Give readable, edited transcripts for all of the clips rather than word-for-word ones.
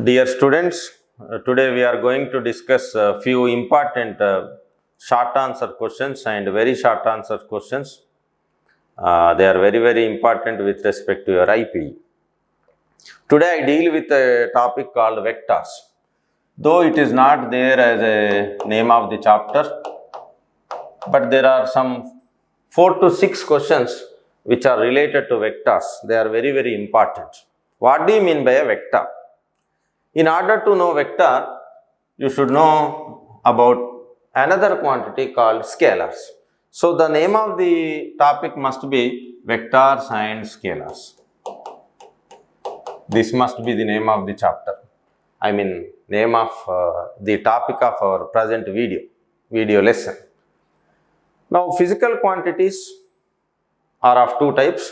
Dear students, today we are going to discuss a few important short answer questions and very short answer questions. They are very important with respect to your IPE. Today I deal with a topic called vectors. Though it is not there as a name of the chapter, but there are some 4 to 6 questions which are related to vectors. They are very important. What do you mean by a vector? In order to know vector, you should know about another quantity called scalars. So, the name of the topic must be vectors and scalars. This must be the name of the chapter. I mean, name of the topic of our present video lesson. Now, physical quantities are of two types.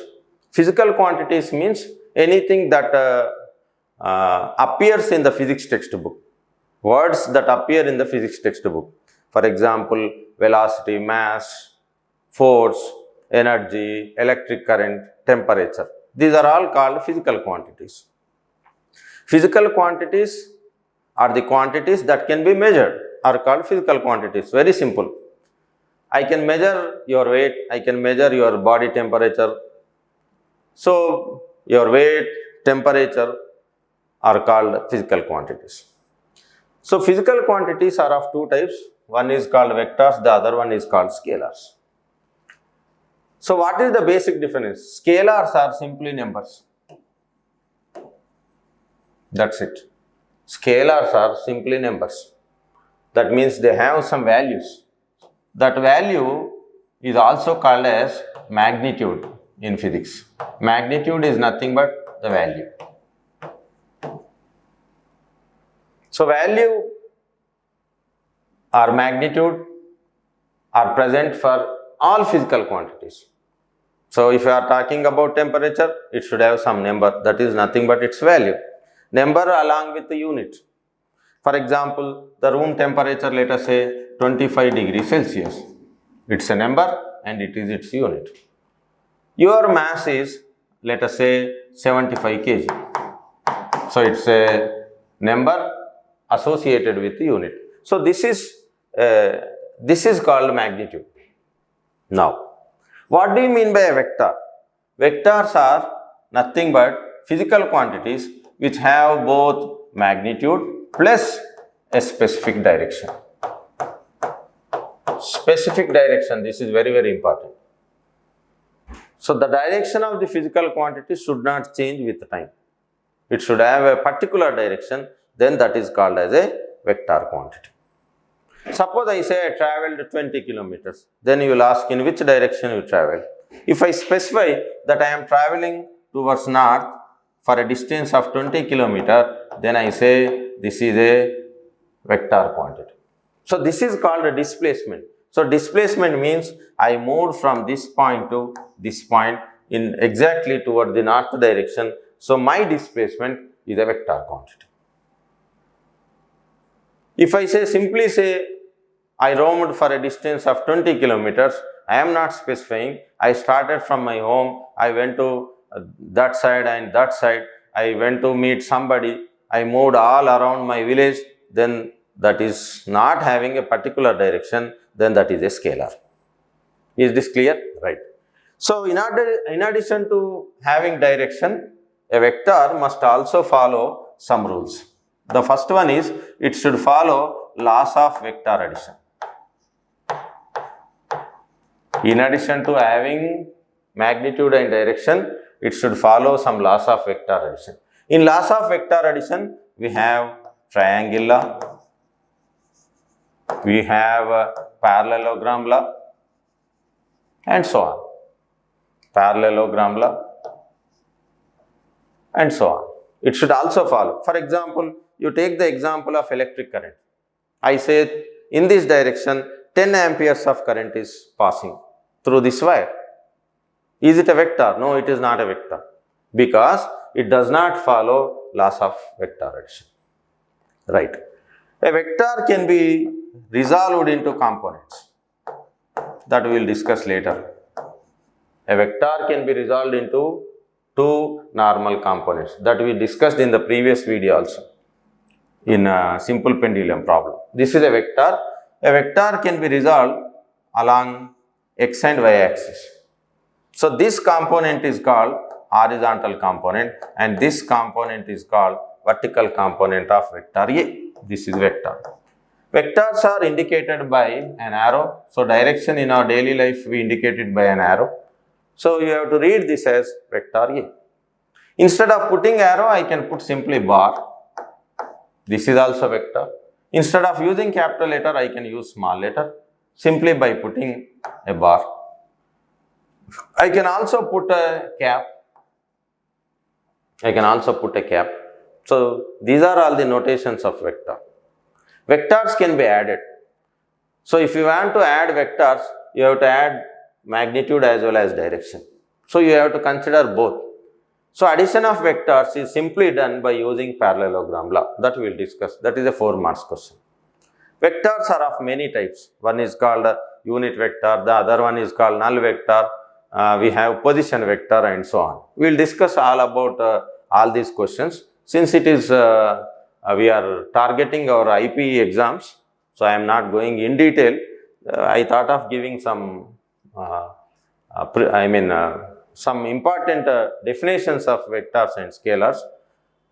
Physical quantities means anything that appears in the physics textbook, words that appear in the physics textbook. For example, velocity, mass, force, energy, electric current, temperature. These are all called physical quantities. Physical quantities are the quantities that can be measured, are called physical quantities. Very simple. I can measure your weight, I can measure your body temperature. So, your weight, temperature are called physical quantities. So, physical quantities are of two types. One is called vectors, the other one is called scalars. So, what is the basic difference? Scalars are simply numbers. That's it. Scalars are simply numbers. That means they have some values. That value is also called as magnitude in physics. Magnitude is nothing but the value. So, value or magnitude are present for all physical quantities. So, if you are talking about temperature, it should have some number, that is nothing but its value. Number along with the unit. For example, the room temperature, let us say 25 degrees Celsius. It's a number and it is its unit. Your mass is, let us say, 75 kg. So, it's a number associated with the unit. So, this is called magnitude. Now, what do you mean by a vector? Vectors are nothing but physical quantities which have both magnitude plus a specific direction. Specific direction, this is very important. So, the direction of the physical quantity should not change with time. It should have a particular direction, then that is called as a vector quantity. Suppose I say I travelled 20 kilometers, then you will ask in which direction you travel. If I specify that I am travelling towards north for a distance of 20 kilometers, then I say this is a vector quantity. So, this is called a displacement. So, displacement means I moved from this point to this point in exactly toward the north direction. So, my displacement is a vector quantity. If I simply say I roamed for a distance of 20 kilometers, I am not specifying. I started from my home, I went to that side and that side, I went to meet somebody, I moved all around my village, then that is not having a particular direction, then that is a scalar. Is this clear? Right. So, in addition to having direction, a vector must also follow some rules. The first one is it should follow laws of vector addition. In addition to having magnitude and direction, it should follow some laws of vector addition. In laws of vector addition, we have triangle law, we have parallelogram law, and so on. Parallelogram law, and so on. It should also follow. For example, you take the example of electric current. I say in this direction 10 amperes of current is passing through this wire. Is it a vector? No, it is not a vector because it does not follow laws of vector addition. Right. A vector can be resolved into components that we will discuss later. A vector can be resolved into two normal components that we discussed in the previous video also. in a simple pendulum problem. This is a vector. A vector can be resolved along x and y axis. So this component is called horizontal component and this component is called vertical component of vector A. This is vector. Vectors are indicated by an arrow. So direction in our daily life we indicate it by an arrow. So you have to read this as vector A. Instead of putting arrow, I can put simply bar. This is also vector. Instead of using capital letter, I can use small letter simply by putting a bar. I can also put a cap. So these are all the notations of vector. Vectors can be added. So if you want to add vectors, you have to add magnitude as well as direction. So you have to consider both. So addition of vectors is simply done by using parallelogram law that we will discuss. That is a 4 marks question. Vectors are of many types. One is called a unit vector, the other one is called null vector, we have position vector and so on. We will discuss all about all these questions. Since it is we are targeting our IP exams, so I am not going in detail. I thought of giving some some important definitions of vectors and scalars.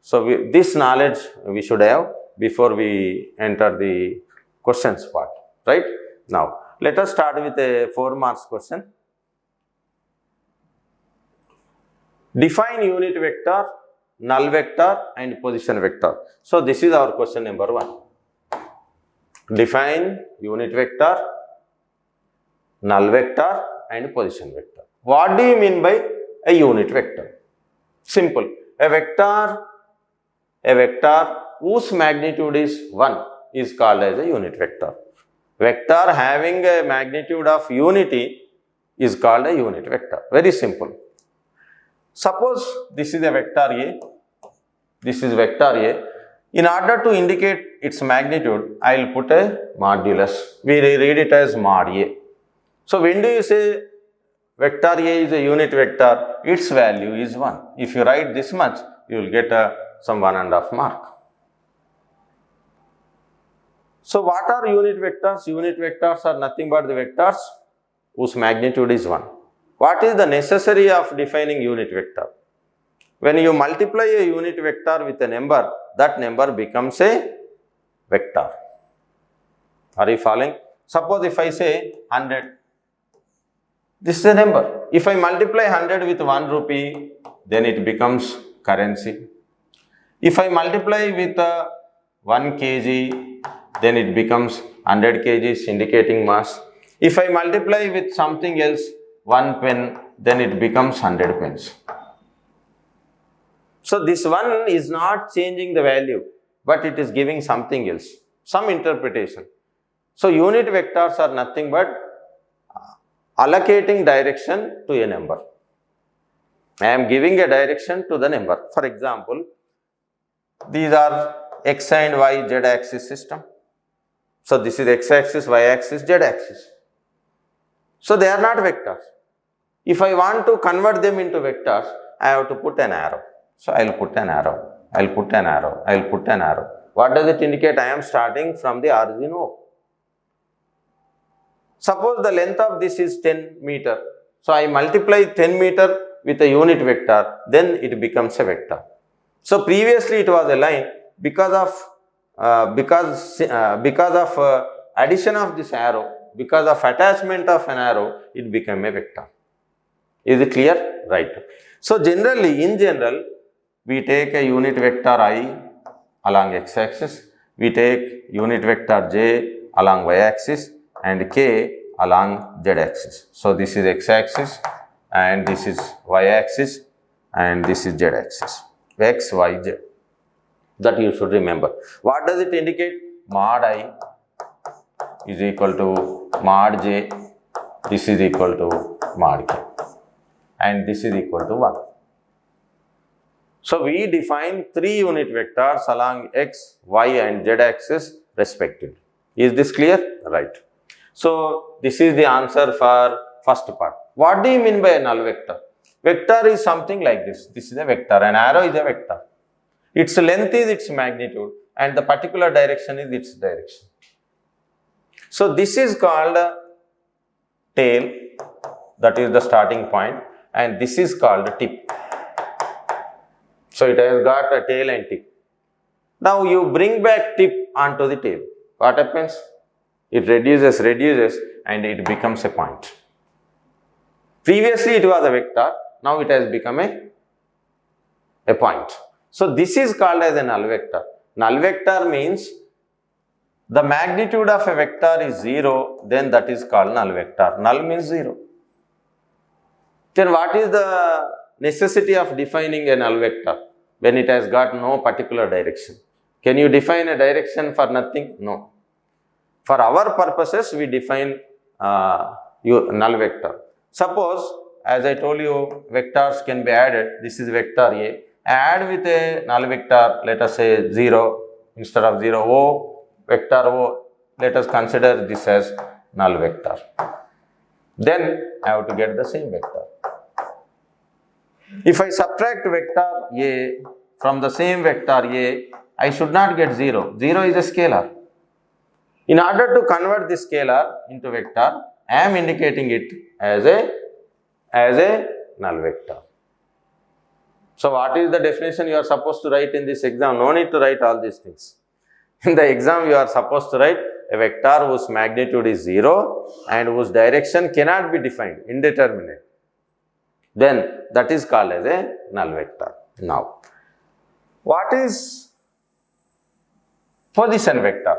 So this knowledge we should have before we enter the questions part, right? Now let us start with a 4 marks question. Define unit vector, null vector and position vector. So this is our question number 1. Define unit vector, null vector and position vector. What do you mean by a unit vector? Simple. A vector whose magnitude is 1 is called as a unit vector. Vector having a magnitude of unity is called a unit vector. Very simple. Suppose this is a vector A. This is vector A. In order to indicate its magnitude, I will put a modulus. We read it as mod A. So when do you say vector A is a unit vector? Its value is 1. If you write this much, you will get some 1.5 mark. So what are unit vectors? Unit vectors are nothing but the vectors whose magnitude is 1. What is the necessary of defining unit vector? When you multiply a unit vector with a number, that number becomes a vector. Are you following? Suppose if I say 100, this is a number. If I multiply 100 with 1 rupee, then it becomes currency. If I multiply with 1 kg, then it becomes 100 kgs indicating mass. If I multiply with something else, 1 pen, then it becomes 100 pens. So this 1 is not changing the value, but it is giving something else, some interpretation. So unit vectors are nothing but allocating direction to a number. I am giving a direction to the number. For example, these are x and y z axis system. So this is x axis, y axis, z axis. So they are not vectors. If I want to convert them into vectors, I have to put an arrow. So I will put an arrow, I will put an arrow, I will put an arrow. What does it indicate? I am starting from the origin O. Suppose the length of this is 10 meter. So I multiply 10 meter with a unit vector, then it becomes a vector. So previously it was a line. Because of addition of this arrow, because of attachment of an arrow, it became a vector. Is it clear? Right. So in general, we take a unit vector I along x-axis, we take unit vector j along y-axis and k along z-axis. So this is x-axis and this is y-axis and this is z-axis, x, y, z. That you should remember. What does it indicate? Mod I is equal to mod j, this is equal to mod k, and this is equal to 1. So we define 3 unit vectors along x, y and z axis respectively. Is this clear? Right. So this is the answer for first part. What do you mean by a null vector? Vector is something like this. This is a vector. An arrow is a vector. Its length is its magnitude. and the particular direction is its direction. So this is called tail, that is the starting point, and this is called tip. So it has got a tail and tip. Now you bring back tip onto the tail. What happens? It reduces and it becomes a point. Previously it was a vector, now it has become a point. So this is called as a null vector. Null vector means the magnitude of a vector is 0, then that is called null vector. Null means 0. Then what is the necessity of defining a null vector when it has got no particular direction? Can you define a direction for nothing? No. For our purposes, we define null vector. Suppose, as I told you, vectors can be added. This is vector A. Add with a null vector, let us say 0 instead of 0, O, vector O. Let us consider this as null vector. Then I have to get the same vector. If I subtract vector A from the same vector A, I should not get 0. 0 is a scalar. In order to convert this scalar into vector, I am indicating it as a null vector. So what is the definition you are supposed to write in this exam? No need to write all these things. In the exam, you are supposed to write a vector whose magnitude is 0 and whose direction cannot be defined, indeterminate. Then that is called as a null vector. Now, what is position vector?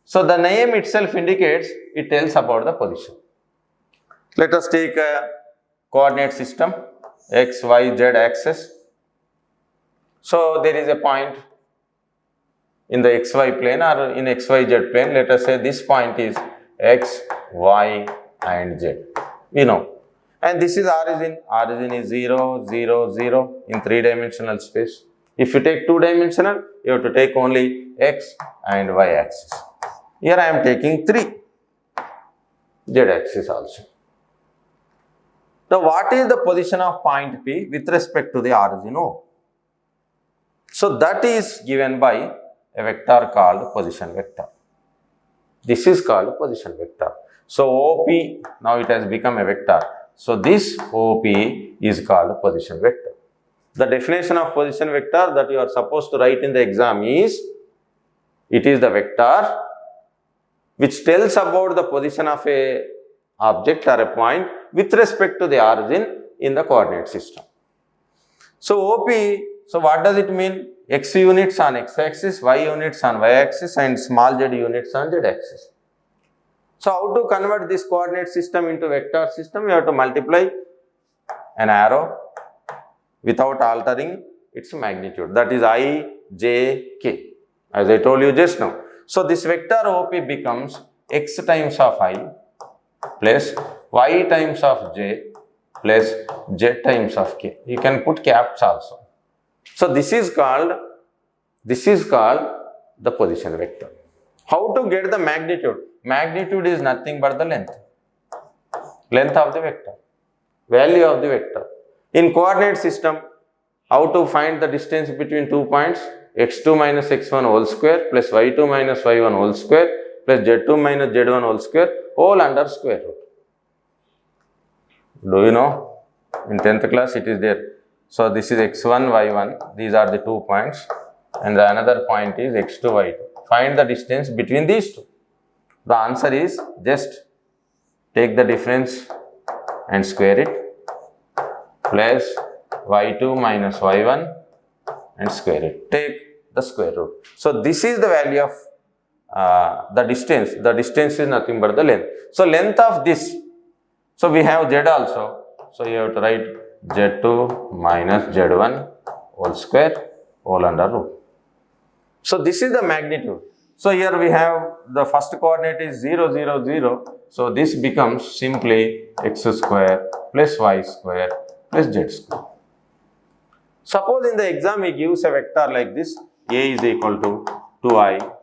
So the name itself indicates, it tells about the position. Let us take a coordinate system, x, y, z axis. So there is a point in the xy plane or in xyz plane. Let us say this point is x, y and z. We know. And this is origin. Origin is 0, 0, 0 in 3-dimensional space. If you take 2-dimensional, you have to take only x and y axis. Here I am taking 3 z axis also. Now what is the position of point P with respect to the origin O? So that is given by a vector called position vector. This is called position vector. So OP, now it has become a vector. So this OP is called position vector. The definition of position vector that you are supposed to write in the exam is, it is the vector which tells about the position of a object or a point with respect to the origin in the coordinate system. So OP, so what does it mean? X units on x-axis, y units on y-axis and small z units on z-axis. So how to convert this coordinate system into vector system? You have to multiply an arrow without altering its magnitude. That is I, j, k, as I told you just now. So this vector OP becomes x times of I plus y times of j plus z times of k. You can put caps also. So this is called the position vector. How to get the magnitude? Magnitude is nothing but the length of the vector, value of the vector. In coordinate system, how to find the distance between 2 points? x2 minus x1 whole square plus y2 minus y1 whole square plus z2 minus z1 whole square, whole under square root. Do you know? In 10th class it is there. So this is x1, y1, these are the 2 points, and the another point is x2, y2. Find the distance between these two. The answer is just take the difference and square it, plus y2 minus y1 and square it. Take the square root. So this is the value of the distance. The distance is nothing but the length. So length of this. So we have z also. So you have to write z2 minus z1 whole square whole under root. So this is the magnitude. So here we have the first coordinate is 0, 0, 0. So this becomes simply x square plus y square plus z square. Suppose in the exam he gives a vector like this, A is equal to 2i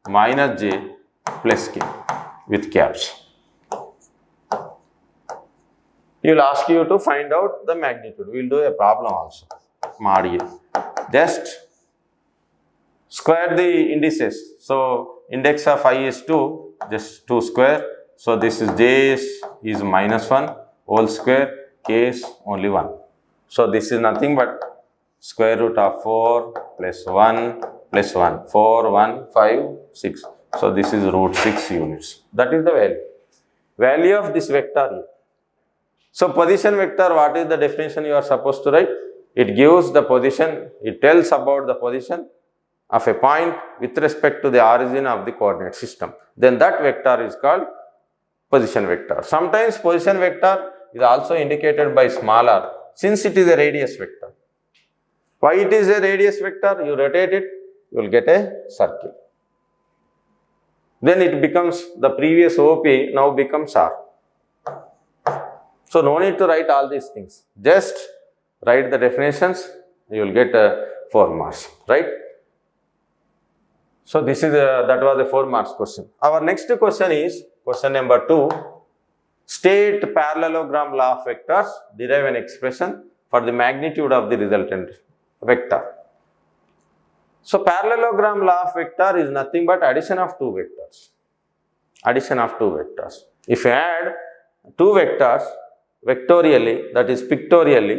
minus j plus k with caps. He will ask you to find out the magnitude. We will do a problem also. Just Square the indices. So index of I is 2, just 2 square. So this is j is -1 whole square, k is only 1. So this is nothing but square root of 4 plus 1 plus 1. 4, 1, 5, 6. So this is root 6 units. That is the value. Value of this vector here. So position vector, what is the definition you are supposed to write? It gives the position, it tells about the position of a point with respect to the origin of the coordinate system. Then that vector is called position vector. Sometimes position vector is also indicated by small r, since it is a radius vector. Why it is a radius vector? You rotate it, you will get a circle. Then it becomes the previous OP now becomes R. So no need to write all these things. Just write the definitions, you will get 4 marks, right? So this is that was a 4 marks question. Our next question is question number 2. State parallelogram law of vectors, derive an expression for the magnitude of the resultant vector. So parallelogram law of vector is nothing but addition of 2 vectors. Addition of 2 vectors. If you add 2 vectors vectorially, that is pictorially,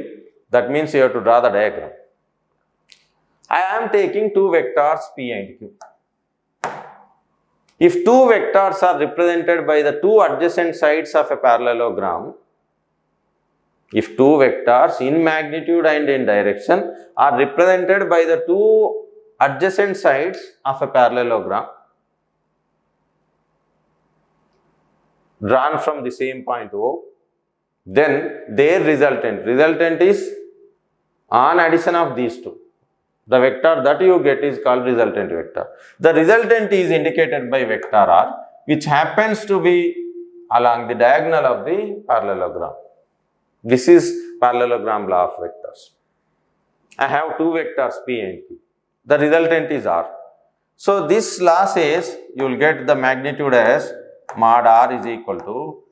that means you have to draw the diagram. I am taking 2 vectors P and Q. If 2 vectors are represented by the 2 adjacent sides of a parallelogram, if 2 vectors in magnitude and in direction are represented by the 2 adjacent sides of a parallelogram drawn from the same point O, then their resultant is on addition of these 2. The vector that you get is called resultant vector. The resultant is indicated by vector R, which happens to be along the diagonal of the parallelogram. This is parallelogram law of vectors. I have 2 vectors P and Q. The resultant is R. So this law says you will get the magnitude as mod R is equal to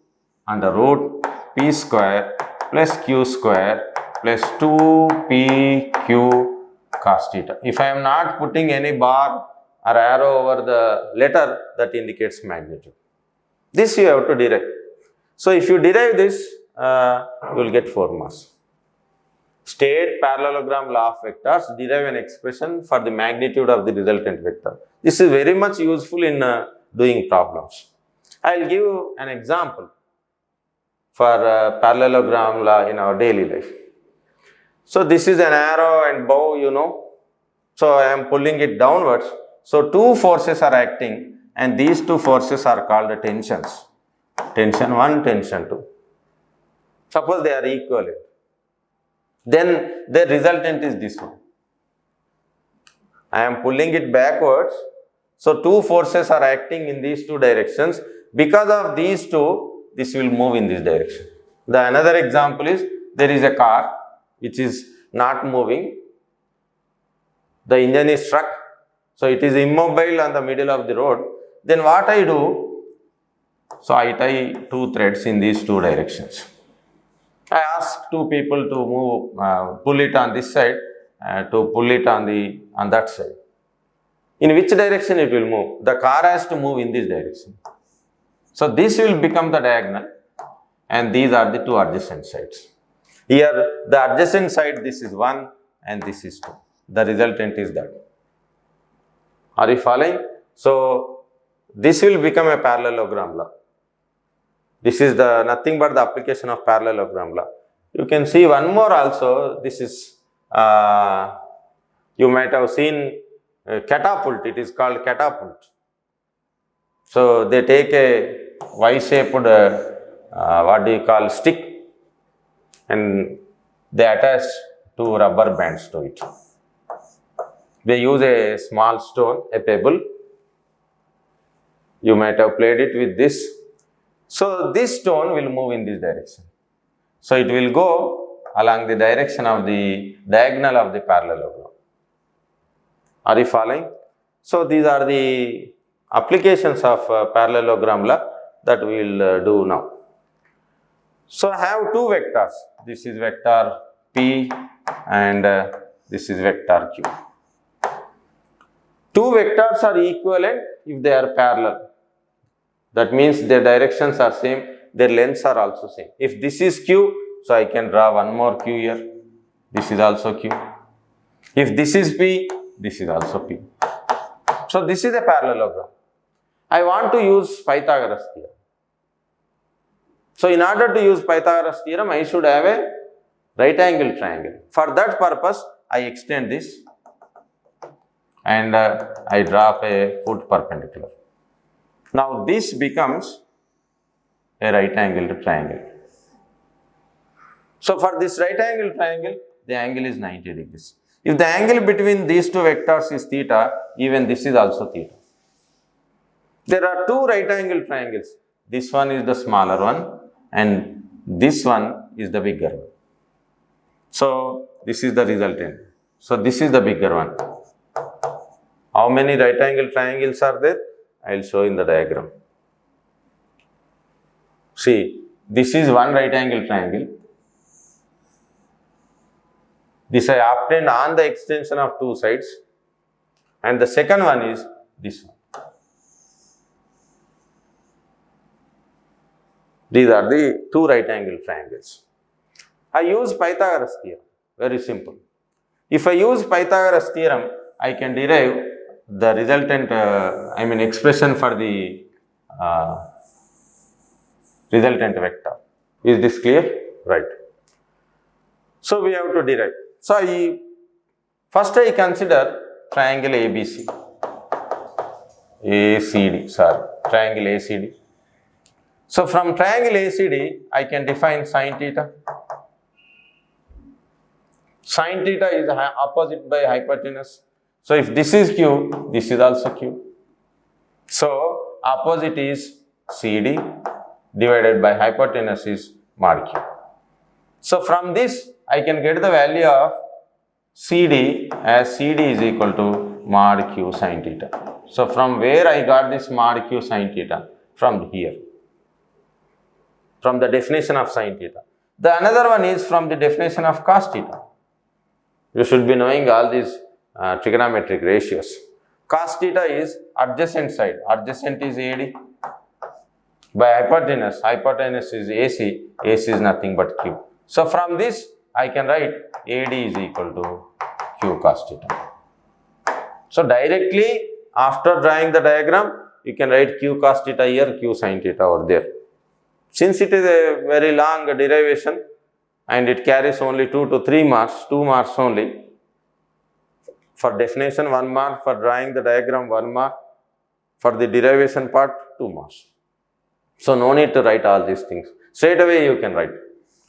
under root P square plus Q square plus 2PQ cos theta. If I am not putting any bar or arrow over the letter, that indicates magnitude. This you have to derive. So if you derive this, you will get 4 marks. State parallelogram law of vectors, derive an expression for the magnitude of the resultant vector. This is very much useful in doing problems. I will give an example for parallelogram law in our daily life. So this is an arrow and bow, you know. So I am pulling it downwards. So 2 forces are acting and these 2 forces are called tensions. Tension 1, tension 2. Suppose they are equivalent. Then the resultant is this one. I am pulling it backwards. So 2 forces are acting in these 2 directions. Because of these 2, this will move in this direction. The another example is there is a car which is not moving. The engine is struck. So it is immobile on the middle of the road. Then what I do? So I tie 2 threads in these 2 directions. I ask 2 people to move, pull it on this side, to pull it on that side. In which direction it will move? The car has to move in this direction. So this will become the diagonal and these are the 2 adjacent sides. Here the adjacent side, this is 1 and this is 2. The resultant is that. Are you following? So this will become a parallelogram law. This is the nothing but the application of parallelogram law. You can see one more also. This is, you might have seen catapult. It is called catapult. So they take a Y-shaped, what do you call, stick, and they attach 2 rubber bands to it. They use a small stone, a pebble. You might have played it with this. So this stone will move in this direction. So it will go along the direction of the diagonal of the parallelogram. Are you following? So these are the applications of parallelogram law that we will do now. So I have 2 vectors. This is vector P and this is vector Q. Two vectors are equivalent if they are parallel. That means their directions are same, their lengths are also same. If this is Q, so I can draw one more Q here. This is also Q. If this is P, this is also P. So this is a parallelogram. I want to use Pythagoras theorem. So in order to use Pythagoras theorem, I should have a right angle triangle. For that purpose, I extend this and I draw a foot perpendicular. Now this becomes a right angled triangle. So for this right angle triangle, the angle is 90 degrees. If the angle between these two vectors is theta, even this is also theta. There are two right angle triangles. This one is the smaller one and this one is the bigger one. So this is the resultant. So this is the bigger one. How many right angle triangles are there? I will show in the diagram. See, this is one right angle triangle. This I obtained on the extension of two sides, and the second one is this one. These are the two right angle triangles. I use Pythagoras theorem, very simple. If I use Pythagoras theorem, I can derive the resultant, expression for the resultant vector. Is this clear? Right. So we have to derive. So first I consider triangle ABC. Triangle ACD. So from triangle ACD, I can define sin theta. Sin theta is opposite by hypotenuse. So if this is Q, this is also Q. So opposite is CD divided by hypotenuse is mod Q. So from this, I can get the value of CD as CD is equal to mod Q sin theta. So from where I got this mod Q sin theta? From here. From the definition of sin theta. The another one is from the definition of cos theta. You should be knowing all these trigonometric ratios. Cos theta is adjacent side. Adjacent is AD. By hypotenuse is AC. AC is nothing but Q. So from this, I can write AD is equal to Q cos theta. So directly after drawing the diagram, you can write Q cos theta here, Q sin theta over there. Since it is a very long derivation and it carries only 2 to 3 marks, 2 marks only. For definition 1 mark, for drawing the diagram 1 mark, for the derivation part 2 marks. So no need to write all these things. Straight away you can write.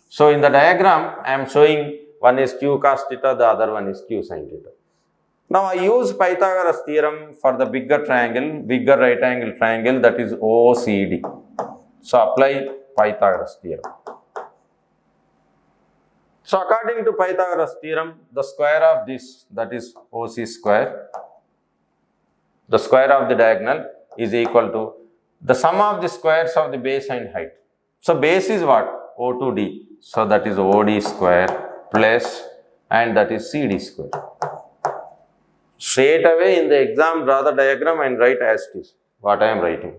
So in the diagram, I am showing one is Q cos theta, the other one is Q sin theta. Now I use Pythagoras theorem for the bigger triangle, bigger right angle triangle, that is OCD. So apply Pythagoras theorem. So according to Pythagoras theorem, the square of this, that is OC square, the square of the diagonal is equal to the sum of the squares of the base and height. So base is what? O2D. So that is OD square plus, and that is CD square. Straight away in the exam, draw the diagram and write as it is, what I am writing.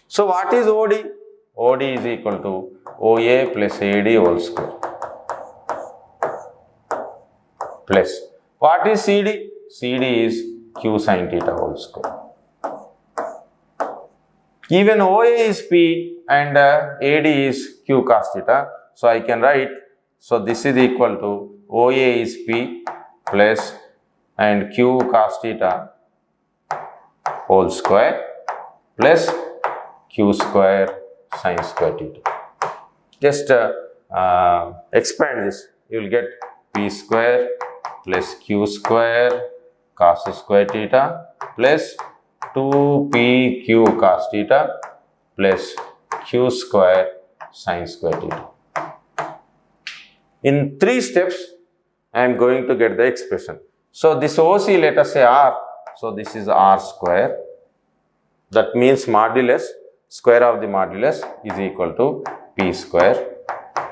So what is OD? OD is equal to OA plus AD whole square. Plus, what is CD? CD is Q sin theta whole square. Even OA is P and AD is Q cos theta. So I can write, so this is equal to OA is P plus and Q cos theta whole square plus Q square sin square theta. Just expand this, you will get P square plus Q square cos square theta plus 2PQ cos theta plus Q square sin square theta. In 3 steps, I am going to get the expression. So this OC, let us say R. So this is R square. That means modulus, square of the modulus is equal to P square.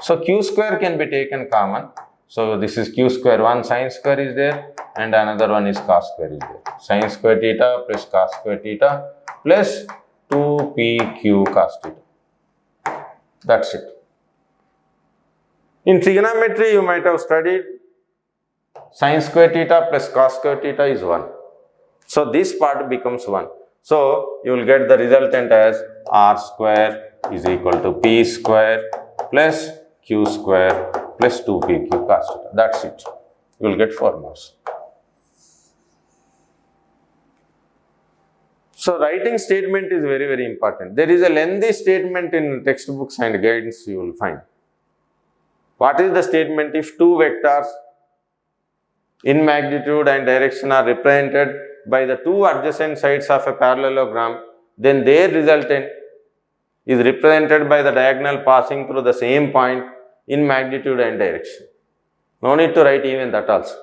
So Q square can be taken common. So this is q square, one sin square is there and another one is cos square is there. Sin square theta plus cos square theta plus 2pq cos theta. That's it. In trigonometry, you might have studied sin square theta plus cos square theta is 1. So this part becomes 1. So you will get the resultant as r square is equal to p square plus q square plus 2pq cos theta. That's it. You will get 4 marks. So writing statement is very, very important. There is a lengthy statement in textbooks and guidance you will find. What is the statement? If two vectors in magnitude and direction are represented by the two adjacent sides of a parallelogram, then their resultant is represented by the diagonal passing through the same point in magnitude and direction. No need to write even that also.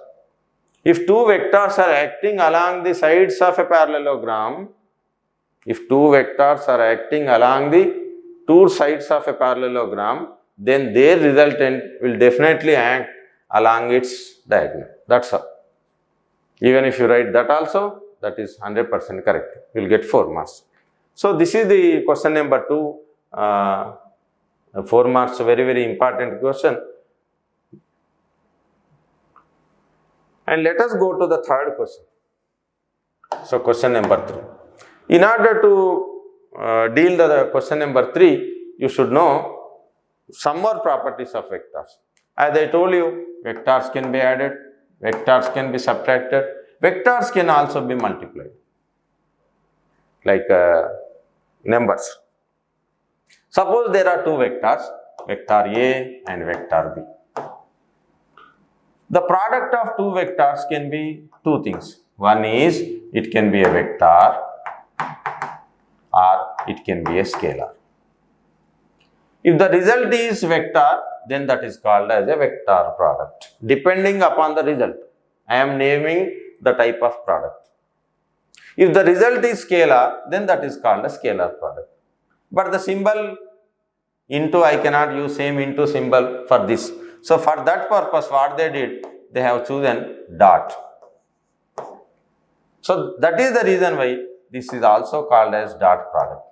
If two vectors are acting along the sides of a parallelogram, then their resultant will definitely act along its diagonal. That's all. Even if you write that also, that is 100% correct. You will get 4 marks. So this is the question number 2. 4 marks, very, very important question. And let us go to the third question. So question number 3. In order to deal with the question number 3, you should know some more properties of vectors. As I told you, vectors can be added, vectors can be subtracted, vectors can also be multiplied, like numbers. Suppose there are two vectors, vector A and vector B. The product of two vectors can be two things. One is, it can be a vector or it can be a scalar. If the result is vector, then that is called as a vector product. Depending upon the result, I am naming the type of product. If the result is scalar, then that is called a scalar product. But the symbol into, I cannot use same into symbol for this. So for that purpose, what they did, they have chosen dot. So that is the reason why this is also called as dot product.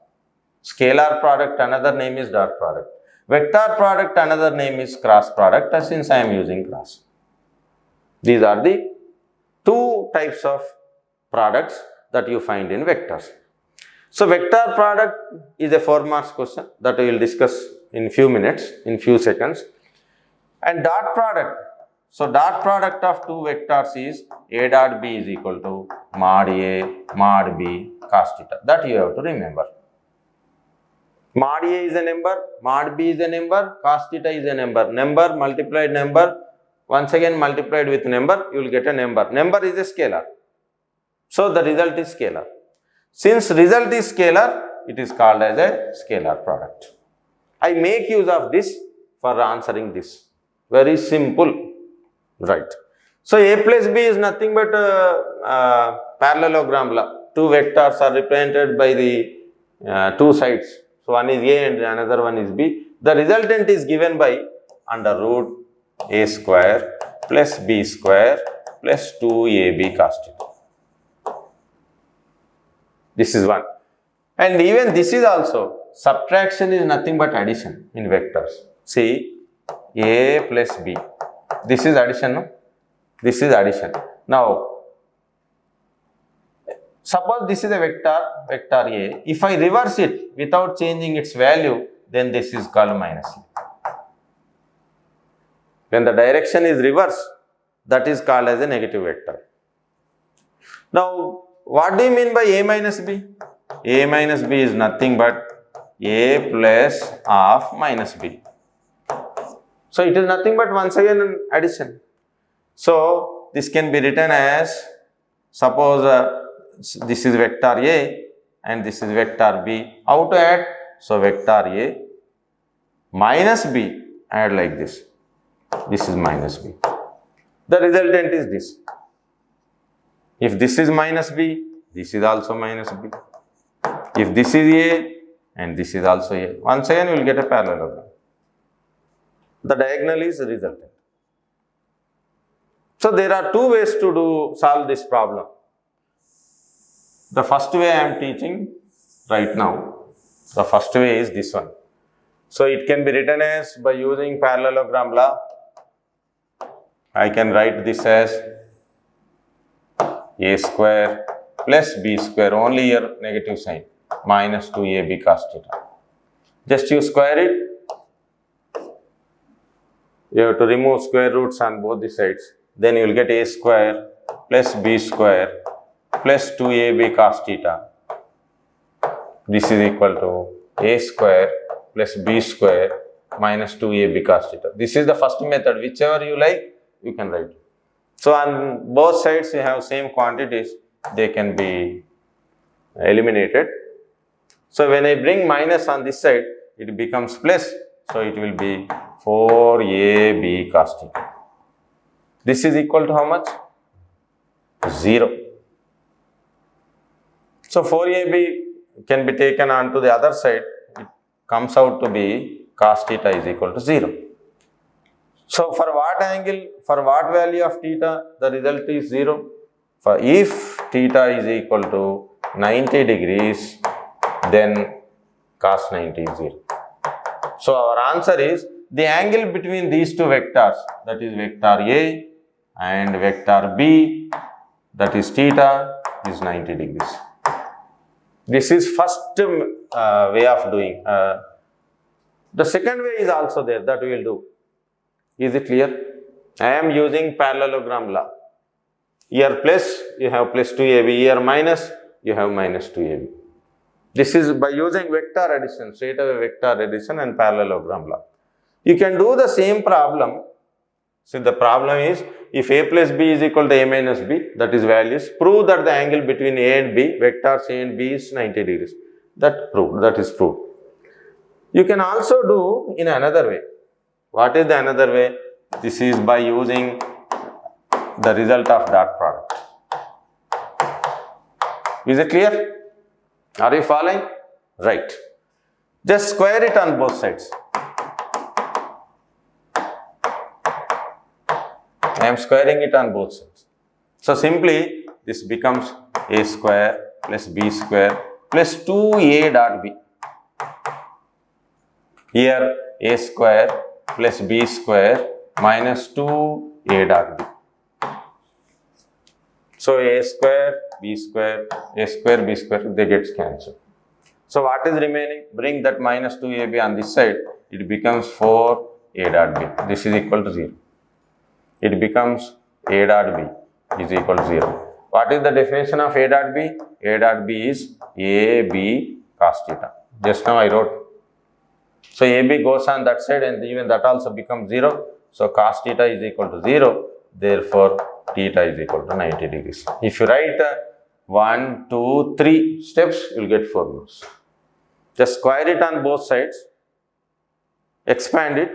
Scalar product, another name is dot product. Vector product, another name is cross product, since I am using cross. These are the two types of products that you find in vectors. So vector product is a 4 marks question that we will discuss in few minutes, in few seconds. And dot product. So dot product of two vectors is A dot B is equal to mod A mod B cos theta. That you have to remember. Mod A is a number, mod B is a number, cos theta is a number. Number multiplied number, once again multiplied with number, you will get a number. Number is a scalar. So the result is scalar. Since result is scalar, it is called as a scalar product. I make use of this for answering this. Very simple, right? So A plus B is nothing but parallelogram law. Two vectors are represented by the two sides. So one is A and another one is B. The resultant is given by under root A square plus B square plus 2AB cos theta. This is one. And even this is also, subtraction is nothing but addition in vectors. See, A plus B. This is addition, no? This is addition. Now, suppose this is a vector, vector A. If I reverse it without changing its value, then this is called minus A. When the direction is reversed, that is called as a negative vector. Now, what do you mean by A minus B? A minus B is nothing but A plus of minus B. So, it is nothing but once again an addition. So, this can be written as, suppose this is vector A and this is vector B. How to add? So, vector A minus B, add like this. This is minus B. The resultant is this. If this is minus B, this is also minus B. If this is A and this is also A, once again we will get a parallelogram. The diagonal is resultant. So there are two ways to solve this problem. The first way I am teaching right now, the first way is this one. So it can be written as by using parallelogram law. I can write this as a square plus b square, only here negative sign, minus 2ab cos theta. Just you square it. You have to remove square roots on both the sides. Then you will get a square plus b square plus 2ab cos theta. This is equal to a square plus b square minus 2ab cos theta. This is the first method. Whichever you like, you can write. So on both sides you have same quantities. They can be eliminated. So when I bring minus on this side, it becomes plus. So it will be 4ab cos theta. This is equal to how much? 0. So 4ab can be taken onto the other side. It comes out to be cos theta is equal to 0. So for what angle, for what value of theta, the result is 0. For if theta is equal to 90 degrees, then cos 90 is 0. So our answer is the angle between these two vectors, that is vector A and vector B, that is theta, is 90 degrees. This is first way of doing. The second way is also there, that we will do. Is it clear? I am using parallelogram law. Here plus, you have plus 2ab. Here minus, you have minus 2ab. This is by using vector addition, straight away vector addition and parallelogram law. You can do the same problem. So the problem is, if a plus b is equal to a minus b, that is values, prove that the angle between a and b, vectors a and b is 90 degrees. That is proved. You can also do in another way. What is the another way? This is by using the result of dot product. Is it clear? Are you following? Right. Just square it on both sides. I am squaring it on both sides. So simply this becomes a square plus b square plus 2a dot b. Here a square plus b square minus 2a dot b. So a square, b square, b square, they get cancelled. So what is remaining? Bring that minus 2ab on this side, it becomes 4a dot b. This is equal to 0. It becomes a dot b is equal to 0. What is the definition of a dot b? A dot b is ab cos theta. Just now I wrote. So AB goes on that side and even that also becomes 0. So cos theta is equal to 0. Therefore, theta is equal to 90 degrees. If you write 1, 2, 3 steps, you will get formulas. Just square it on both sides. Expand it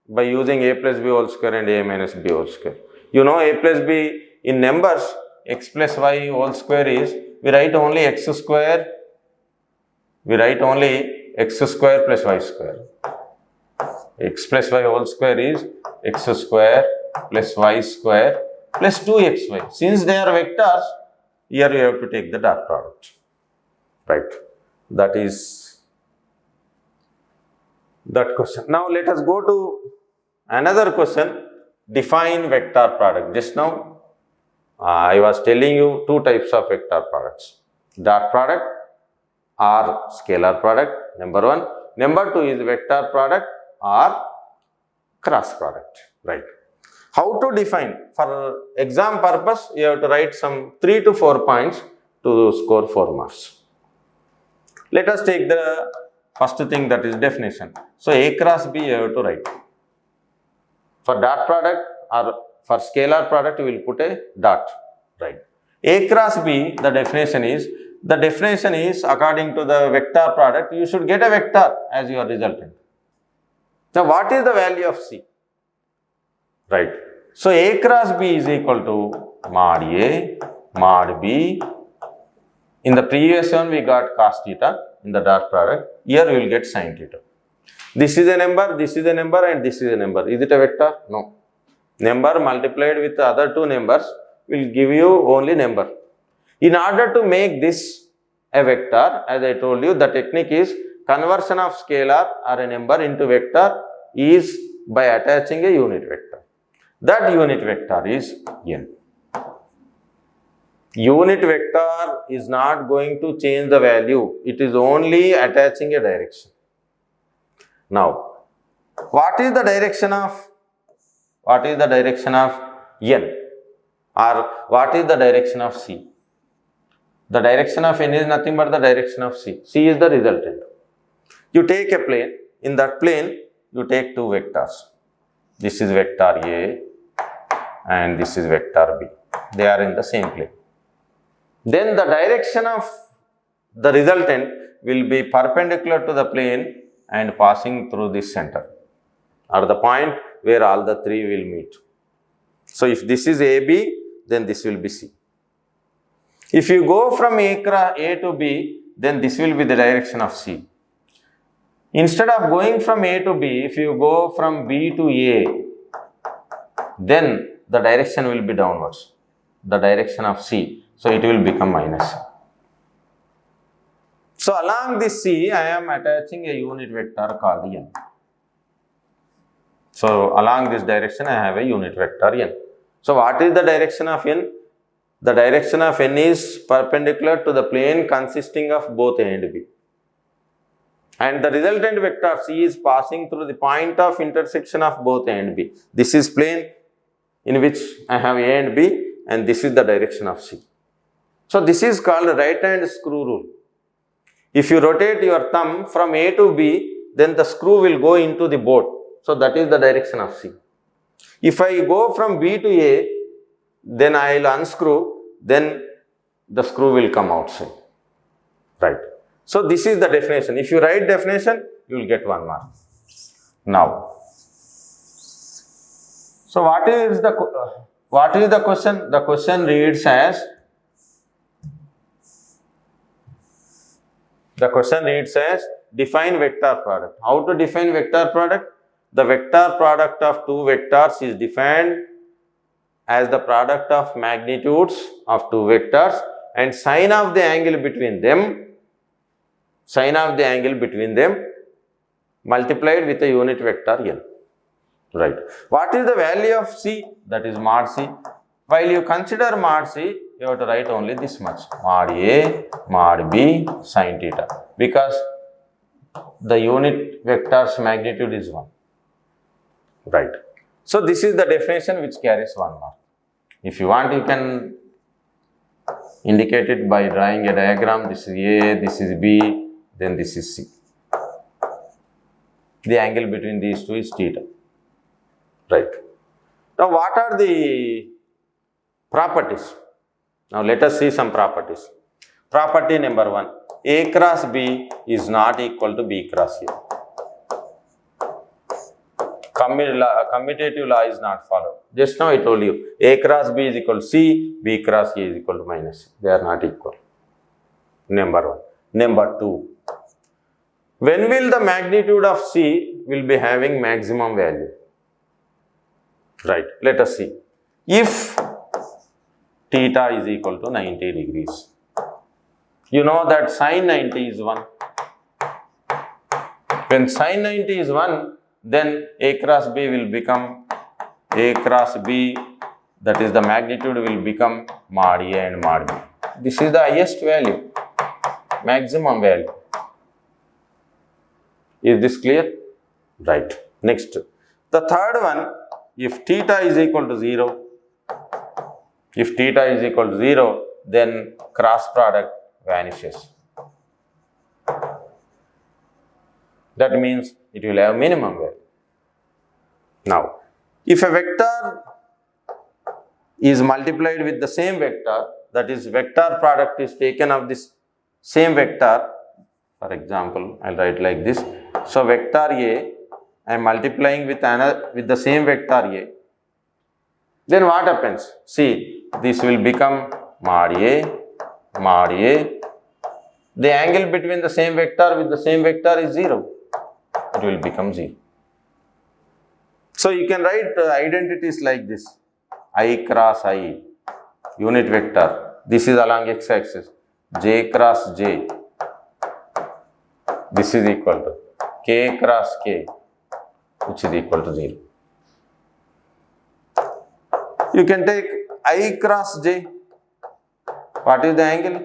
by using a plus b whole square and a minus b whole square. You know a plus b in numbers, x plus y whole square is, we write only x square. We write only x square plus y square. X plus y whole square is x square plus y square plus 2xy. Since they are vectors, here you have to take the dot product. Right. That is that question. Now let us go to another question. Define vector product. Just now I was telling you two types of vector products. Dot product or scalar product, number 1. Number 2 is vector product or cross product, right? How to define? For exam purpose, you have to write some 3 to 4 points to score 4 marks. Let us take the first thing, that is definition. So A cross B you have to write. For dot product or for scalar product, you will put a dot, right? A cross B, the definition is according to the vector product, you should get a vector as your resultant. Now, what is the value of C? Right. So, A cross B is equal to mod A, mod B. In the previous one, we got cos theta in the dot product. Here, we will get sin theta. This is a number, and this is a number. Is it a vector? No. Number multiplied with the other two numbers will give you only number. In order to make this a vector, as I told you, the technique is conversion of scalar or a number into vector is by attaching a unit vector. That unit vector is n. Unit vector is not going to change the value. It is only attaching a direction. Now, what is the direction of n, or what is the direction of C? The direction of n is nothing but the direction of C. C is the resultant. You take a plane. In that plane, you take two vectors. This is vector A and this is vector B. They are in the same plane. Then the direction of the resultant will be perpendicular to the plane and passing through this center, or the point where all the three will meet. So if this is AB, then this will be C. If you go from A to B, then this will be the direction of C. Instead of going from A to B, if you go from B to A, then the direction will be downwards, the direction of C. So it will become minus. So along this C, I am attaching a unit vector called n. So along this direction, I have a unit vector n. So what is the direction of n? The direction of n is perpendicular to the plane consisting of both A and B. And the resultant vector C is passing through the point of intersection of both A and B. This is plane in which I have A and B, and this is the direction of C. So this is called right hand screw rule. If you rotate your thumb from A to B, then the screw will go into the board. So that is the direction of C. If I go from B to A, then I will unscrew, then the screw will come outside. Right. So this is the definition. If you write definition, you will get 1 mark. Now, so what is the question? The question reads as, define vector product. How to define vector product? The vector product of two vectors is defined as the product of magnitudes of two vectors and sine of the angle between them multiplied with a unit vector n. Right. What is the value of C? That is mod C. While you consider mod C, you have to write only this much, mod A, mod B, sin theta, because the unit vector's magnitude is 1. Right. So this is the definition which carries 1 mark. If you want, you can indicate it by drawing a diagram. This is A, this is B, then this is C. The angle between these two is theta. Right. Now what are the properties? Now let us see some properties. Property number 1. A cross B is not equal to B cross A. Commutative law is not followed. Just now I told you, A cross B is equal to C, B cross A is equal to minus C. They are not equal. Number 1. Number 2. When will the magnitude of C will be having maximum value? Right. Let us see. If theta is equal to 90 degrees. You know that sin 90 is 1. When sin 90 is 1, then A cross B will become A cross B, that is the magnitude will become mod A and mod B. This is the highest value, maximum value. Is this clear? Right. Next. The third one, if theta is equal to 0, then cross product vanishes. That means it will have minimum value. Now, if a vector is multiplied with the same vector, that is vector product is taken of this same vector, for example, I will write like this. So, vector A, I am multiplying with the same vector A. Then what happens? See, this will become mod A, mod A. The angle between the same vector with the same vector is 0. It will become 0. So you can write identities like this. I cross I, unit vector. This is along x-axis. J cross J. This is equal to K cross K, which is equal to 0. You can take I cross J. What is the angle?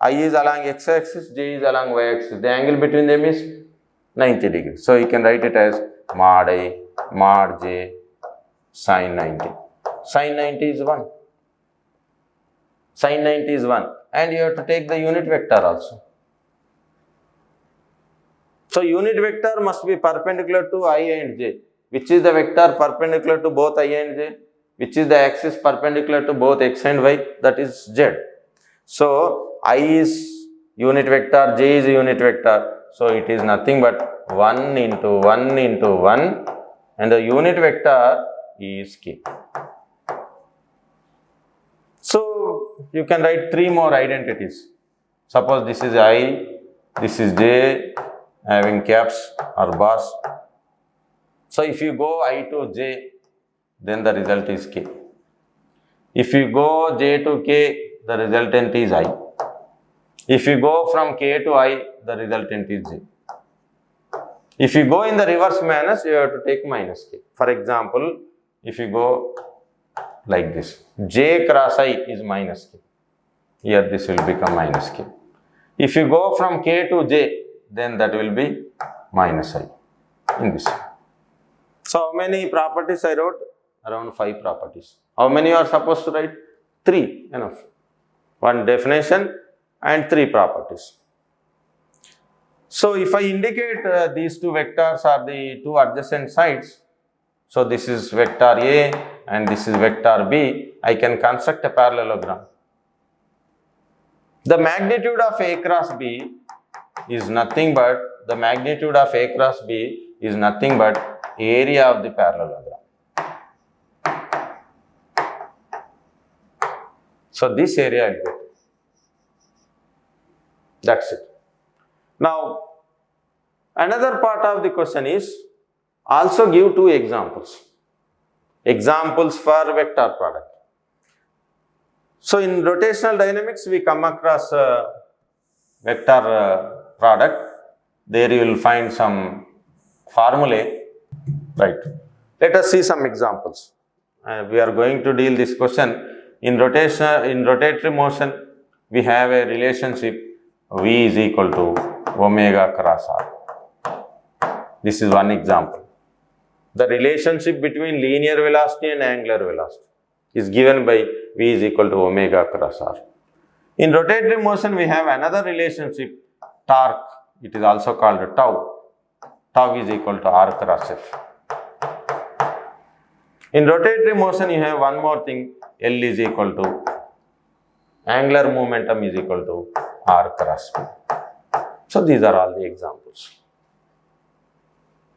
I is along x-axis, J is along y-axis. The angle between them is 90 degrees. So you can write it as mod I, mod J, sin 90. Sin 90 is 1. Sin 90 is 1. And you have to take the unit vector also. So unit vector must be perpendicular to I and J. Which is the vector perpendicular to both I and J? Which is the axis perpendicular to both x and y? That is Z. So I is unit vector, J is a unit vector. So it is nothing but 1 into 1 into 1, and the unit vector is K. So you can write 3 more identities. Suppose this is I, this is J, having caps or bars. So if you go I to J, then the result is K. If you go J to K, the resultant is I. If you go from K to I, the resultant is J. If you go in the reverse manner, you have to take minus K. For example, if you go like this, J cross I is minus K. Here this will become minus K. If you go from K to J, then that will be minus I in this way. So how many properties I wrote? Around 5 properties. How many you are supposed to write? 3, enough. 1 definition and 3 properties. So if I indicate these 2 vectors are the 2 adjacent sides, so this is vector A and this is vector B, I can construct a parallelogram. The magnitude of A cross B is nothing but, area of the parallelogram. So this area I get. That's it. Now, another part of the question is also give 2 examples. Examples for vector product. So in rotational dynamics, we come across vector product. There you will find some formulae, right? Let us see some examples. We are going to deal this question. In rotatory motion, we have a relationship V is equal to omega cross R. This is one example. The relationship between linear velocity and angular velocity is given by V is equal to omega cross R. In rotatory motion, we have another relationship, torque. It is also called tau. Tau is equal to R cross F. In rotatory motion, you have one more thing, L is equal to, angular momentum is equal to R cross P. So these are all the examples.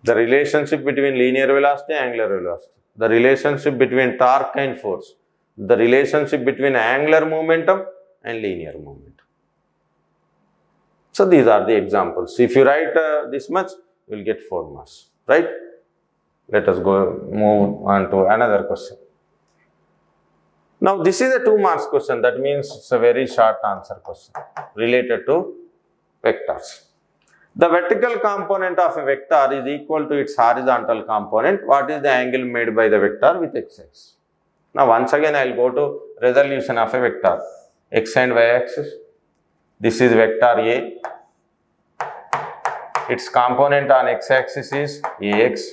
The relationship between linear velocity and angular velocity, the relationship between torque and force, the relationship between angular momentum and linear momentum. So these are the examples. If you write this much, you will get 4 marks, right? Let us move on to another question. Now this is a 2 marks question. That means it's a very short answer question related to vectors. The vertical component of a vector is equal to its horizontal component. What is the angle made by the vector with x-axis? Now once again I will go to resolution of a vector. X and y axis. This is vector A. Its component on x-axis is ax.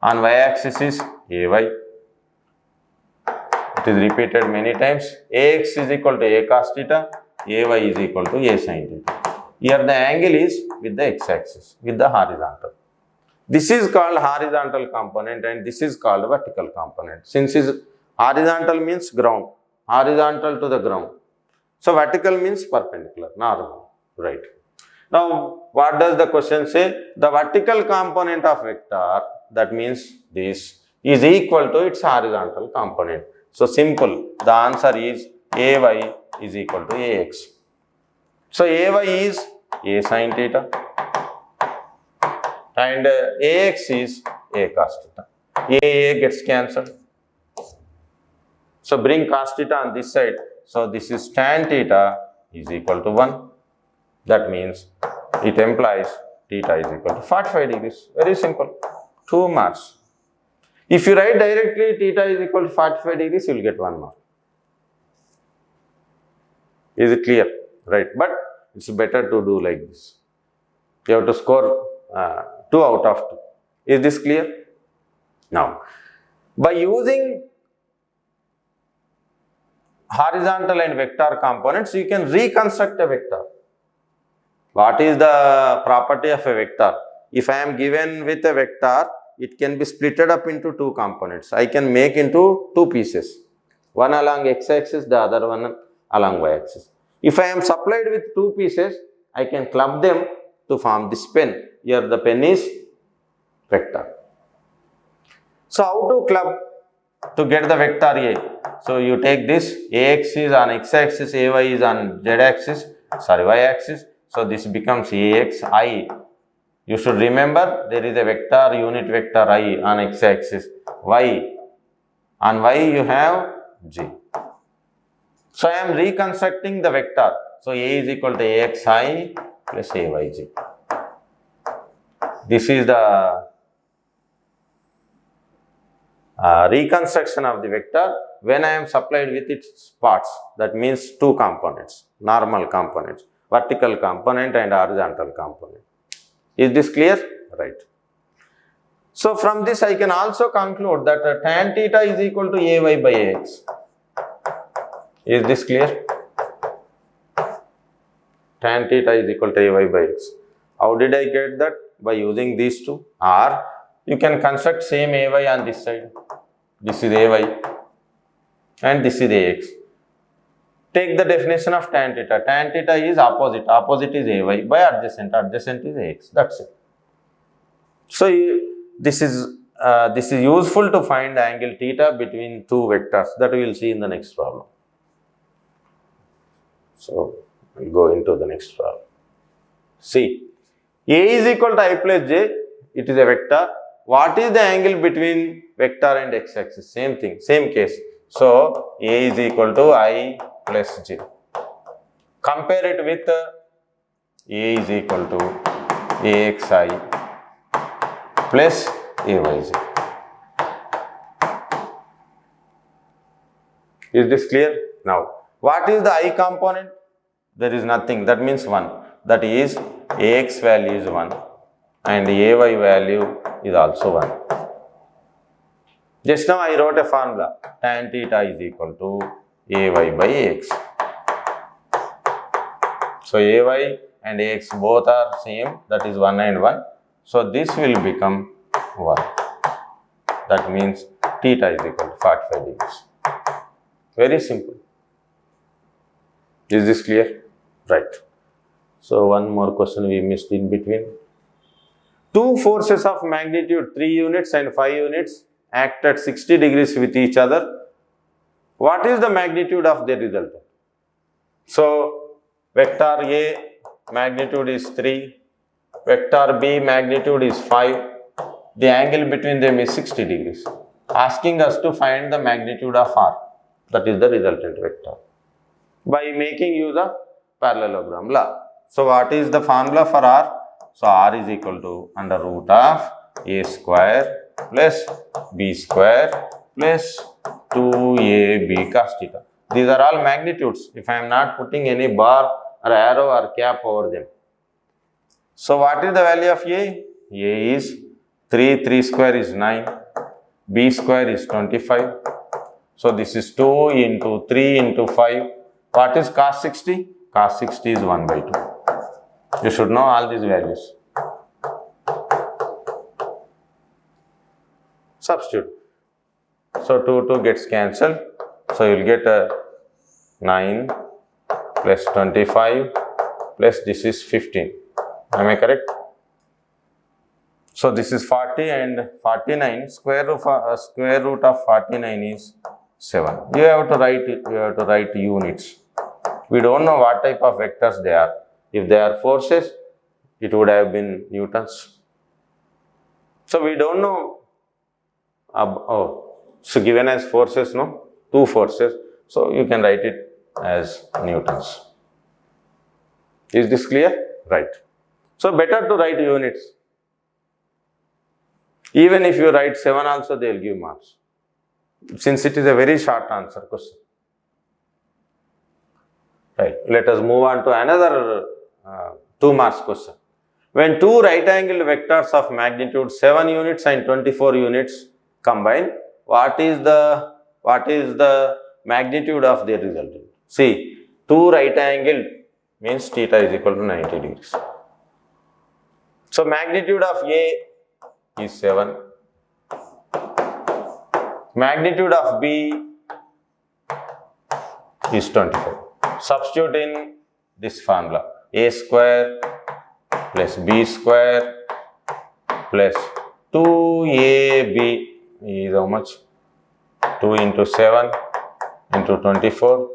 On y-axis is ay. It is repeated many times. Ax is equal to a cos theta. Ay is equal to a sin theta. Here the angle is with the x-axis, with the horizontal. This is called horizontal component and this is called vertical component. Since horizontal means ground, horizontal to the ground. So vertical means perpendicular, normal, right? Now what does the question say? The vertical component of vector, that means this, is equal to its horizontal component. So simple, the answer is ay is equal to ax. So ay is a sin theta and ax is a cos theta. A gets cancelled. So bring cos theta on this side. So this is tan theta is equal to 1. That means it implies theta is equal to 45 degrees. Very simple. 2 marks. If you write directly theta is equal to 45 degrees, you will get 1 mark. Is it clear? Right. But it's better to do like this. You have to score 2 out of 2. Is this clear? Now, by using horizontal and vector components, you can reconstruct a vector. What is the property of a vector? If I am given with a vector, it can be splitted up into 2 components. I can make into 2 pieces. One along x-axis, the other one along y-axis. If I am supplied with 2 pieces, I can club them to form this pen. Here the pen is vector. So how to club to get the vector A? So you take this, Ax is on x-axis, Ay is on z-axis, sorry y-axis. So this becomes Axi. You should remember there is a vector, unit vector I on x-axis, y. On y you have g. So I am reconstructing the vector. So A is equal to Axi plus Ayg. This is the reconstruction of the vector when I am supplied with its parts. That means 2 components, normal components, vertical component and horizontal component. Is this clear? Right. So from this I can also conclude that tan theta is equal to Ay by Ax. Is this clear? Tan theta is equal to Ay by X. How did I get that? By using these 2. Or you can construct same Ay on this side. This is Ay and this is Ax. Take the definition of tan theta. Tan theta is opposite. Opposite is Ay by adjacent. Adjacent is Ax. That's it. So this is useful to find angle theta between 2 vectors. That we will see in the next problem. So we'll go into the next problem. See, A is equal to I plus j. It is a vector. What is the angle between vector and x-axis? Same thing, same case. So A is equal to I plus j. Compare it with A is equal to Axi plus Ayj. Is this clear? Now, what is the I component? There is nothing. That means 1. That is Ax value is 1 and Ay value is also 1. Just now I wrote a formula. Tan theta is equal to Ay by Ax. So Ay and Ax both are same. That is 1 and 1. So this will become 1. That means theta is equal to 45 degrees. Very simple. Is this clear? Right. So one more question we missed in between. 2 forces of magnitude 3 units and 5 units act at 60 degrees with each other. What is the magnitude of the resultant? So vector A magnitude is 3, vector B magnitude is 5. The angle between them is 60 degrees. Asking us to find the magnitude of R. That is the resultant vector. By making use of parallelogram law. So what is the formula for R? So R is equal to under root of A square plus B square plus 2AB cos theta. These are all magnitudes. If I am not putting any bar or arrow or cap over them. So what is the value of A? A is 3 square is 9, B square is 25. So this is 2 into 3 into 5. What is cos 60? Cos 60 is 1 by 2. You should know all these values. Substitute. So 2 gets cancelled. So you will get 9 plus 25 plus this is 15. Am I correct? So this is 40 and 49. Square root of 49 is 7. You have to write it. You have to write units. We don't know what type of vectors they are. If they are forces, it would have been newtons. So we don't know So given as forces, no? Two forces. So you can write it as newtons. Is this clear? Right. So better to write units. Even if you write 7 also, they will give marks. Since it is a very short answer question. Right. Let us move on to another 2 marks question. When two right angled vectors of magnitude 7 units and 24 units combine, what is the magnitude of their resultant? See, two right angled means theta is equal to 90 degrees. So magnitude of A is 7. Magnitude of B is 24. Substitute in this formula. A square plus B square plus 2AB is how much? 2 into 7 into 24.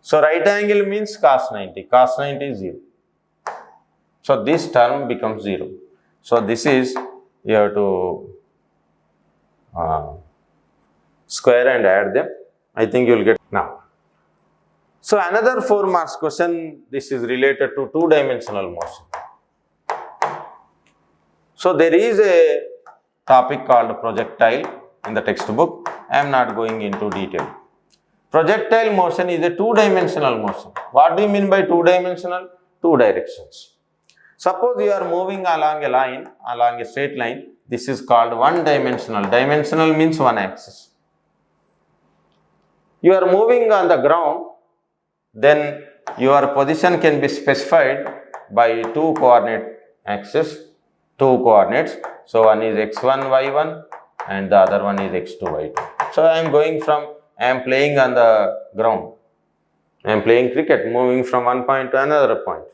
So right angle means cos 90. Cos 90 is 0. So this term becomes 0. So this is, you have to square and add them. I think you will get now. So another 4 marks question, this is related to 2-dimensional motion. So there is a topic called projectile in the textbook. I am not going into detail. Projectile motion is a 2-dimensional motion. What do you mean by 2-dimensional? 2 directions. Suppose you are moving along a line, along a straight line. This is called 1-dimensional. Dimensional means 1 axis. You are moving on the ground, then your position can be specified by 2 coordinate axes, 2 coordinates. So one is x1, y1 and the other one is x2, y2. So I am playing on the ground. I am playing cricket, moving from one point to another point.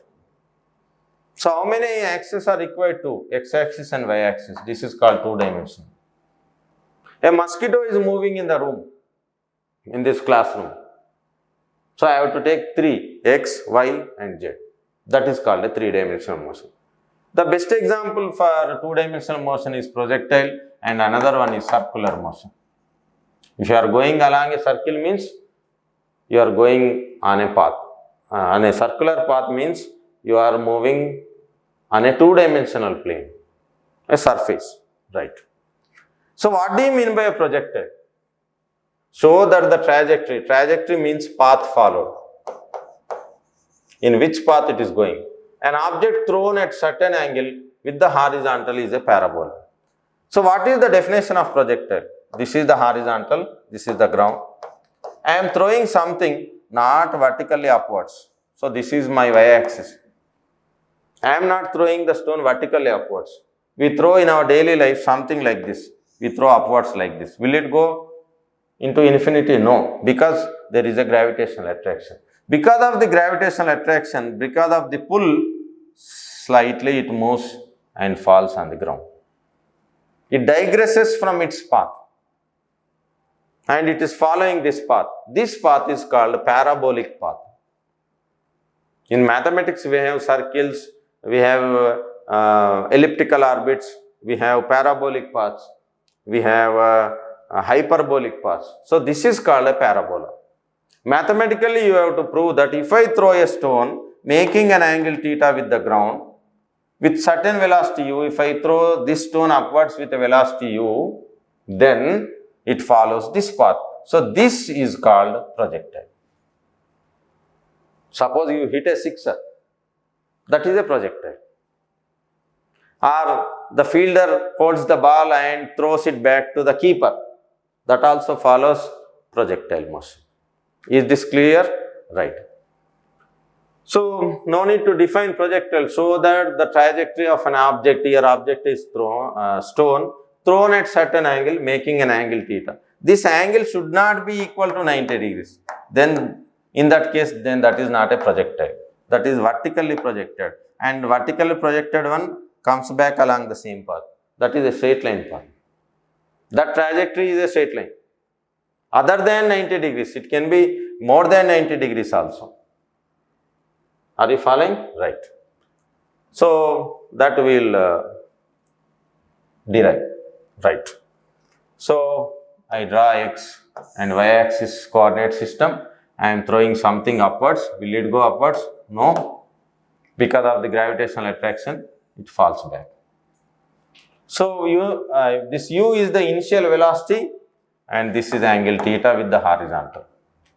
So how many axes are required? 2, x-axis and y-axis. This is called 2-dimensional. A mosquito is moving in the room, in this classroom. So I have to take 3, x, y and z. That is called a 3-dimensional motion. The best example for 2-dimensional motion is projectile and another one is circular motion. If you are going along a circle means you are going on a path. On a circular path means you are moving on a 2-dimensional plane, a surface, right? So what do you mean by a projectile? Show that the trajectory means path followed, in which path it is going. An object thrown at certain angle with the horizontal is a parabola. So what is the definition of projectile? This is the horizontal, this is the ground. I am throwing something not vertically upwards. So this is my y-axis. I am not throwing the stone vertically upwards. We throw in our daily life something like this. We throw upwards like this. Will it go into infinity? No, because there is a gravitational attraction. Because of the gravitational attraction, because of the pull, slightly it moves and falls on the ground. It digresses from its path and it is following this path. This path is called parabolic path. In mathematics, we have circles, we have elliptical orbits, we have parabolic paths, we have hyperbolic paths. So this is called a parabola. Mathematically, you have to prove that if I throw a stone making an angle theta with the ground with certain velocity u, if I throw this stone upwards with a velocity u, then it follows this path. So this is called projectile. Suppose you hit a sixer, that is a projectile. Or the fielder holds the ball and throws it back to the keeper, that also follows projectile motion. Is this clear? Right. So no need to define projectile, so that the trajectory of an object, your object is stone thrown at certain angle making an angle theta. This angle should not be equal to 90 degrees. Then in that case, then that is not a projectile. That is vertically projected, and vertically projected one comes back along the same path. That is a straight line path. That trajectory is a straight line. Other than 90 degrees, it can be more than 90 degrees also. Are you following? Right. So that will derive. Right. So I draw x and y axis coordinate system. I am throwing something upwards. Will it go upwards? No. Because of the gravitational attraction, it falls back. So this u is the initial velocity and this is angle theta with the horizontal.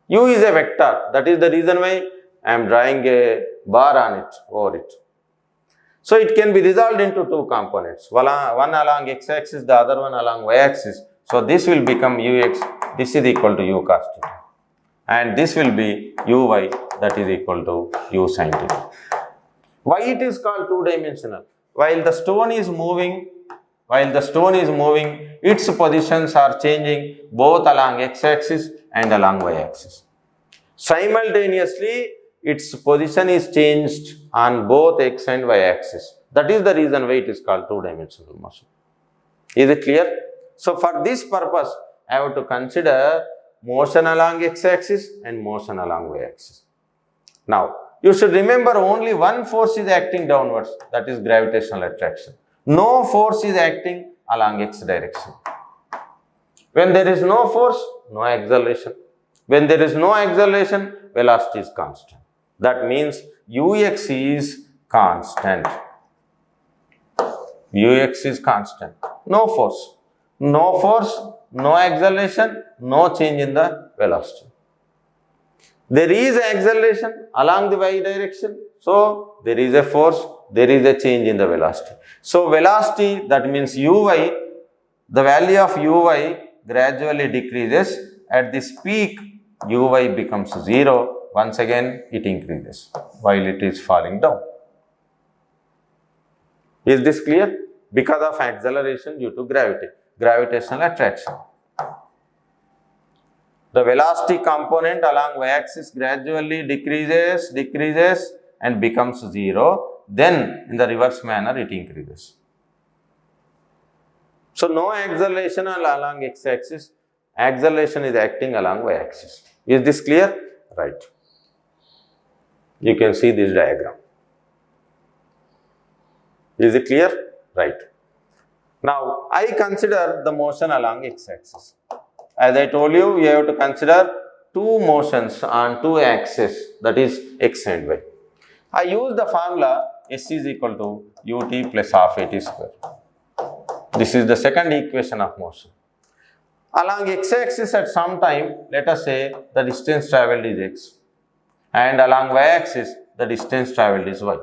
U is a vector. That is the reason why I am drawing a bar on it, over it. So it can be resolved into two components, one along x-axis, the other one along y-axis. So this will become ux, this is equal to u cos theta. And this will be uy, that is equal to u sin theta. Why it is called two-dimensional? While the stone is moving, its positions are changing both along x-axis and along y-axis. Simultaneously, its position is changed on both x and y axis. That is the reason why it is called two-dimensional motion. Is it clear? So, for this purpose, I have to consider motion along x-axis and motion along y-axis. Now, you should remember only one force is acting downwards, that is gravitational attraction. No force is acting along x direction. When there is no force, no acceleration. When there is no acceleration, velocity is constant. That means ux is constant. Ux is constant. No force. No force, no acceleration, no change in the velocity. There is acceleration along the y direction. So, there is a force, there is a change in the velocity. So, velocity, that means uy, the value of uy gradually decreases. At this peak, uy becomes 0. Once again, it increases while it is falling down. Is this clear? Because of acceleration due to gravitational attraction. The velocity component along y-axis gradually decreases and becomes 0. Then, in the reverse manner, it increases. So, no acceleration along x-axis, acceleration is acting along y-axis. Is this clear? Right. You can see this diagram. Is it clear? Right. Now, I consider the motion along x-axis. As I told you, you have to consider two motions on two axes, that is x and y. I use the formula s is equal to ut plus half at square. This is the second equation of motion. Along x-axis at some time, let us say the distance travelled is x, and along y-axis, the distance travelled is y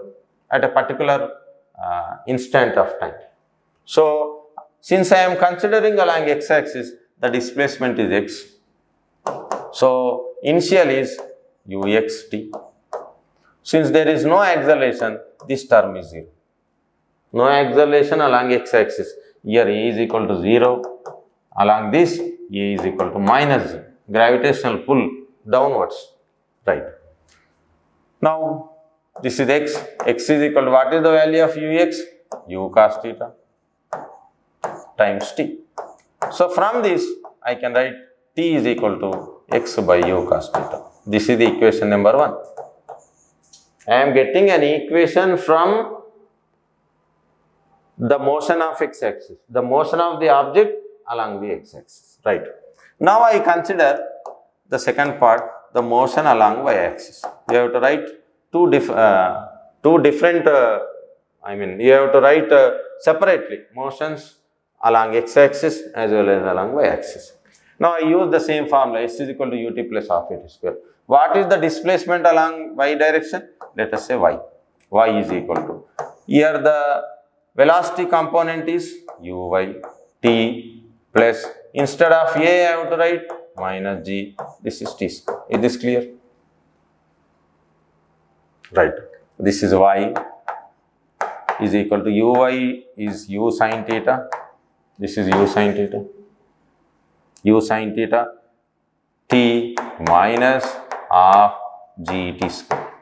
at a particular instant of time. So, since I am considering along x-axis, the displacement is x. So, initial is uxt. Since there is no acceleration, this term is 0. No acceleration along x-axis. Here a is equal to 0. Along this, a is equal to minus 0. Gravitational pull downwards. Right. Now, this is x. X is equal to what is the value of ux? U cos theta times t. So, from this, I can write t is equal to x by u cos theta. This is the equation number 1. I am getting an equation from the motion of x-axis, the motion of the object along the x-axis, right. Now, I consider the second part, the motion along y-axis. You have to write you have to write separately motions along x-axis as well as along y-axis. Now, I use the same formula, s is equal to ut plus half at square. What is the displacement along y direction? Let us say y. Y is equal to, here the velocity component is uy t plus, instead of a I have to write minus g, this is t square. Is this clear? Right. This is y is equal to uy is u sin theta. This is u sin theta. U sin theta t minus half gt square.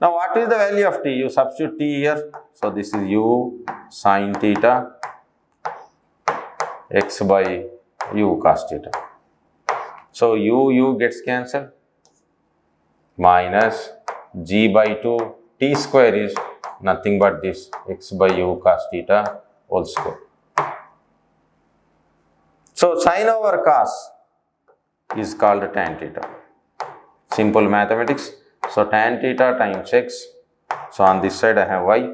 Now, what is the value of t? You substitute t here. So, this is u sin theta x by u cos theta. So, u gets cancelled, minus g by 2, t square is nothing but this x by u cos theta whole square. So sin over cos is called tan theta. Simple mathematics. So tan theta times x. So on this side I have y.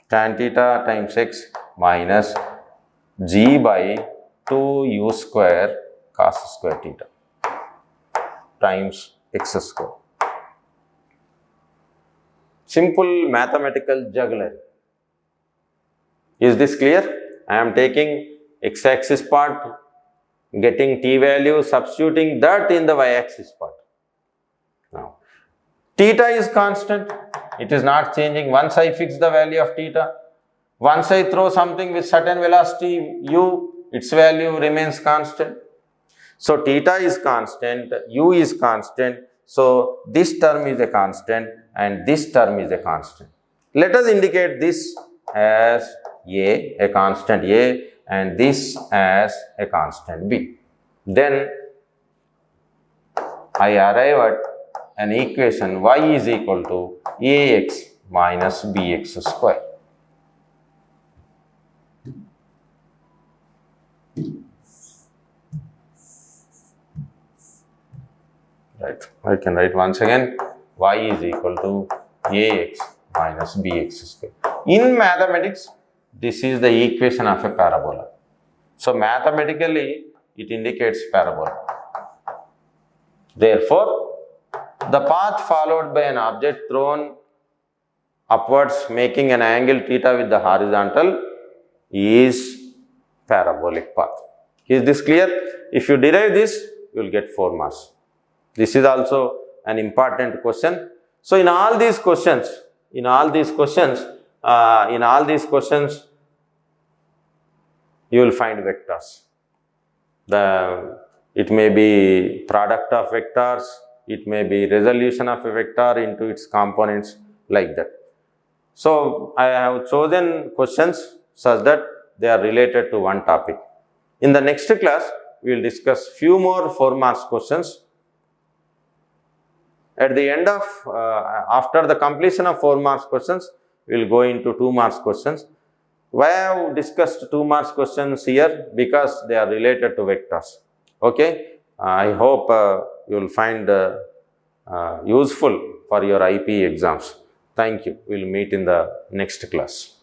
Tan theta times x minus g by 2u square cos square theta times x square. Simple mathematical jugglery. Is this clear? I am taking x-axis part, getting t value, substituting that in the y-axis part. Now, theta is constant. It is not changing. Once I fix the value of theta, once I throw something with certain velocity u, its value remains constant. So, theta is constant, u is constant. So, this term is a constant and this term is a constant. Let us indicate this as a constant a, and this as a constant b. Then I arrive at an equation y is equal to ax minus bx square. Right, I can write once again y is equal to ax minus bx square. In mathematics, this is the equation of a parabola. So mathematically, it indicates parabola. Therefore, the path followed by an object thrown upwards making an angle theta with the horizontal is parabolic path. Is this clear? If you derive this, you will get 4 marks. This is also an important question. So in all these questions, you will find vectors. It may be product of vectors, it may be resolution of a vector into its components, like that. So I have chosen questions such that they are related to one topic. In the next class, we will discuss few more 4 marks questions. At the end of, after the completion of 4 marks questions, we will go into 2 marks questions. Why I have discussed 2 marks questions here? Because they are related to vectors. Okay, I hope you will find useful for your IP exams. Thank you. We will meet in the next class.